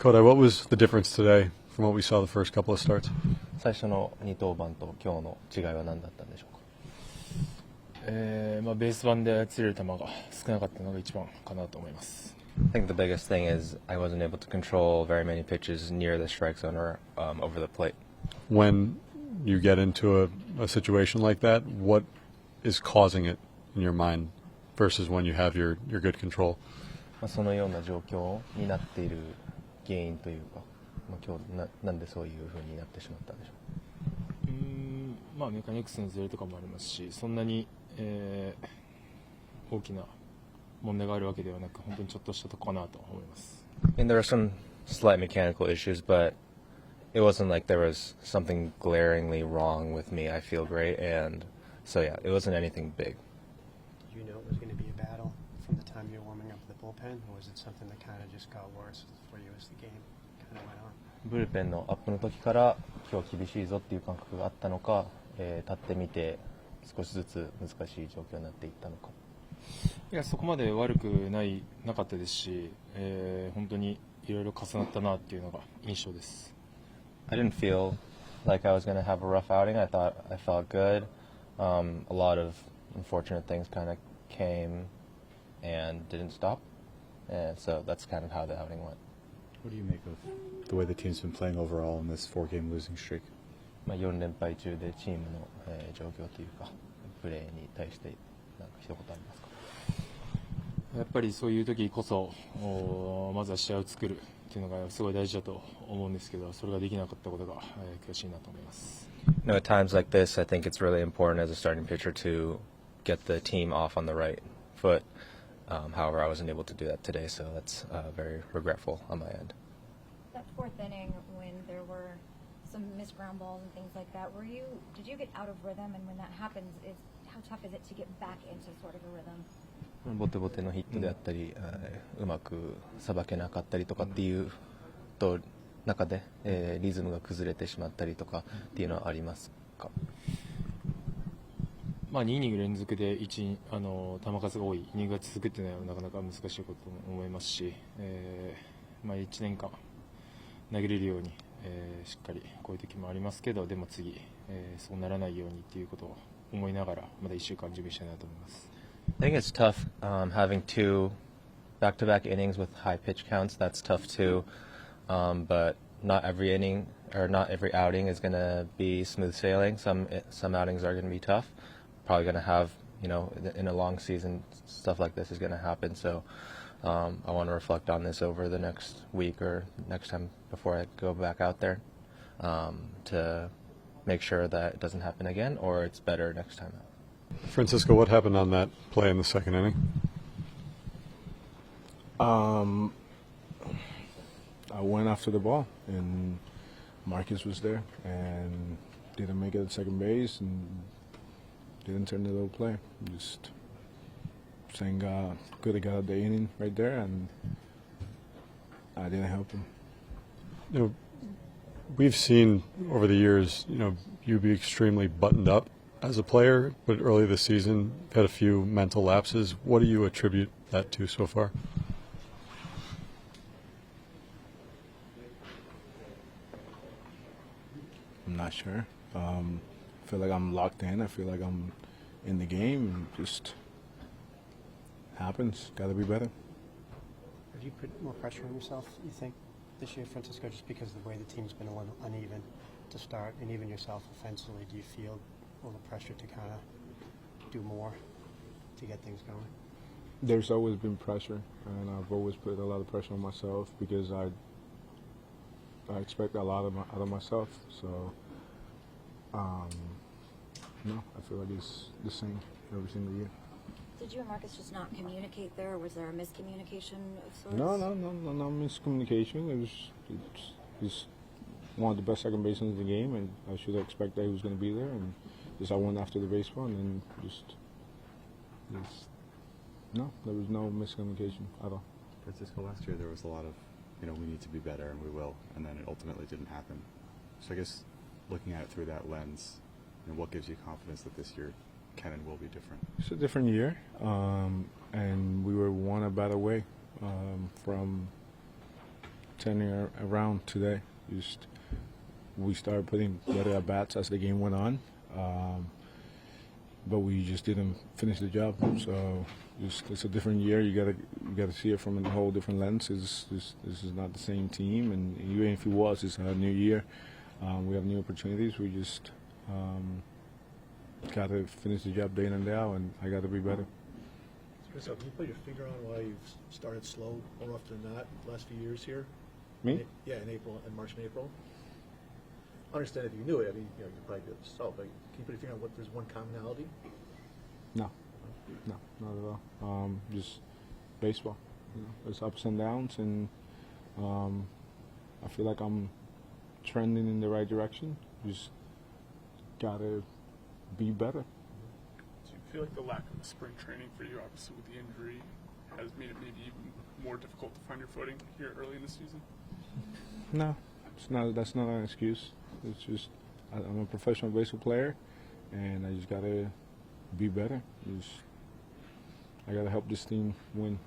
Kodai, what was the difference today from what we saw the first couple of starts? 最初の2登板と今日の違いは何だったんでしょうか。ベース板で操れる球が少なかったのが一番かなと思います。I think the biggest thing is I wasn't able to control very many pitches near the strike zone or over the plate. When you get into a situation like that, what is causing it in your mind versus when you have your good control? そのような状況になっている原因というか、今日なんでそういう風になってしまったんでしょう。メカニクスのズレとかもありますし、そんなに、大きな問題があるわけではなく、本当にちょっとしたとこかなと思います。And there are some slight mechanical issues, but it wasn't like there was something glaringly wrong with me. I feel great, and so yeah, it wasn't anything big. Did you know it was going to be a battle from the time you were warming up the bullpen, or was it something that kind of just got worse for you as the game kind of went on? ブルペンのアップの時から今日厳しいぞっていう感覚があったのか、立ってみて少しずつ難しい状況になっていったのか。いや、そこまで悪くなかったですし、本当にいろいろ重なったなっていうのが印象です。I didn't feel like I was going to have a rough outing. I thought I felt good. A lot of unfortunate things kind of came and didn't stop, and so that's kind of how the outing went. What do you make of the way the team's been playing overall in this 4-game losing streak? 4連敗中でチームの、状況というかプレーに対して何か一言ありますか。やっぱりそういう時こそまずは試合を作るっていうのがすごい大事だと思うんですけど、それができなかったことが、悔しいなと思います。At times like this, I think it's really important as a starting pitcher to get the team off on the right foot. However, I wasn't able to do that today, so that's very regretful on my end. That fourth inning, when there were some missed ground balls and things like that, did you get out of rhythm? And when that happens, how tough is it to get back into sort of a rhythm? ボテボテのヒットであったり、うまくさばけなかったりとかっていう中で、リズムが崩れてしまったりとかっていうのはありますか。2イニング連続で球数が多いイニングが続くっていうのはなかなか難しいことと思いますし、1年間投げれるように、しっかりこういう時もありますけど、でも次、そうならないようにっていうことを思いながらまだ1週間準備したいなと思います。I think it's tough having 2 back-to-back innings with high pitch counts. That's tough too, but not every inning or not every outing is going to be smooth sailing. Some outings are going to be tough. Probably going to have, in a long season, stuff like this is going to happen. So I want to reflect on this over the next week or next time before I go back out there to make sure that it doesn't happen again or it's better next time out. Francisco, what happened on that play in the second inning? I went after the ball, and Marcus was there, and didn't make it at second base, and didn't turn the little play. Just Senga could have got the inning right there, and I didn't help him. We've seen over the years, you be extremely buttoned up as a player, but early this season had a few mental lapses. What do you attribute that to so far? I'm not sure. I feel like I'm locked in. I feel like I'm in the game. It just happens. Got to be better. Did you put more pressure on yourself, you think, this year, Francisco, just because of the way the team's been a little uneven to start, and even yourself offensively? Do you feel a little pressure to kind of do more to get things going? There's always been pressure, and I've always put a lot of pressure on myself because I expect a lot out of myself. So, no, I feel like it's the same every single year. Did you and Marcus just not communicate there, or was there a miscommunication of sorts? No miscommunication. He's one of the best second basemen in the game, and I should expect that he was going to be there. And just I went after the baseball, and no, there was no miscommunication at all. Francisco, last year there was a lot of, we need to be better and we will, and then it ultimately didn't happen. So I guess looking at it through that lens, what gives you confidence that this year can and will be different? It's a different year, and we were one at bat away from turning around today. Just we started putting better at bats as the game went on, but we just didn't finish the job. So it's a different year. You gotta see it from a whole different lens. This is not the same team, and even if it was, it's a new year. We have new opportunities. We just gotta finish the job day in and day out, and I gotta be better. So can you put your finger on why you've started slow more often than not the last few years here? Me? Yeah, in March and April. I understand if you knew it, I mean, you know, you probably do it yourself, but can you put your finger on what there's one commonality? No, not at all. Just baseball. You know, there's ups and downs, and I feel like I'm trending in the right direction. Just gotta be better. Do you feel like the lack of spring training for you, obviously with the injury, has made it maybe even more difficult to find your footing here early in the season? No, it's not. That's not an excuse. It's just I'm a professional baseball player, and I just gotta be better. I gotta help this team win.